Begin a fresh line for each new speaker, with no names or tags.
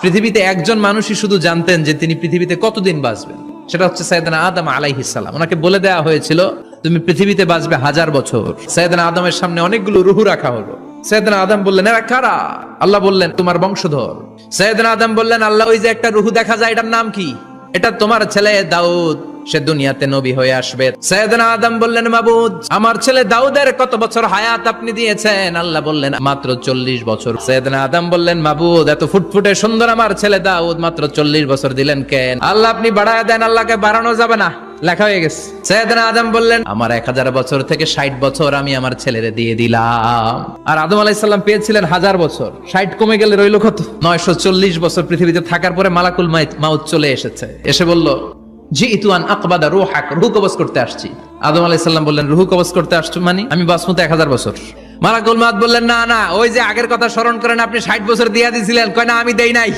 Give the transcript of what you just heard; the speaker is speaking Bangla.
পৃথিবীতে একজন মানুষই শুধু জানতেন যে তিনি পৃথিবীতে কতদিন বাঁচবেন, সেটা হচ্ছে সাইয়েদনা আদম আলাইহিস সালাম। ওনাকে বলে দেওয়া হয়েছিল তুমি পৃথিবীতে বাঁচবে 1000 বছর। সাইয়েদনা আদমের সামনে অনেকগুলো রুহু রাখা হলো। সাইয়েদনা আদম বললেন এরা কারা? আল্লাহ বললেন তোমার বংশধর। সাইয়েদনা আদম বললেন আল্লাহ ওই যে একটা রুহু দেখা যায় এটার নাম কি? এটা তোমার ছেলে দাউদ, সে দুনিয়াতে নবী হয়ে আসবে। সাইয়েদনা আদম বললেন মাবুদ আমার ছেলে দাউদের কত বছর হায়াত আপনি দিয়েছেন? আল্লাহ বললেন মাত্র 40 বছর। সাইয়েদনা আদম বললেন মাবুদ এত ফুটফুটে সুন্দর আমার ছেলে দাউদ মাত্র 40 বছর দিলেন কেন? আল্লাহ আপনি বাড়ায় দেন, আল্লাহকে বাড়ানো যাবে না, লেখা হয়ে গেছে। সাইয়েদনা আদম বললেন আমার 1000 বছর থেকে 60 বছর আমি আমার ছেলেরে দিয়ে দিলাম। আর আদম আলাইহিস সালাম পেয়েছিলেন 1000 বছর, 60 কমে গেলে রইল কত? 940 বছর পৃথিবীতে থাকার পরে মালাকুল মাউত চলে এসেছে, এসে বলল জিইতু আন আকবাদা রূহাক, রূহ কবজ করতে আসছি। আদম আলাইহিস সালাম বললেন রূহ কবজ করতে আসছো মানে আমি বাঁচবো তো 1000 বছর। মালাকুল মাউত বললেন না না, ওই যে আগের কথা স্মরণ করেন আপনি 60 বছর দিয়া দিয়েছিলেন। কয় না আমি দেই নাই।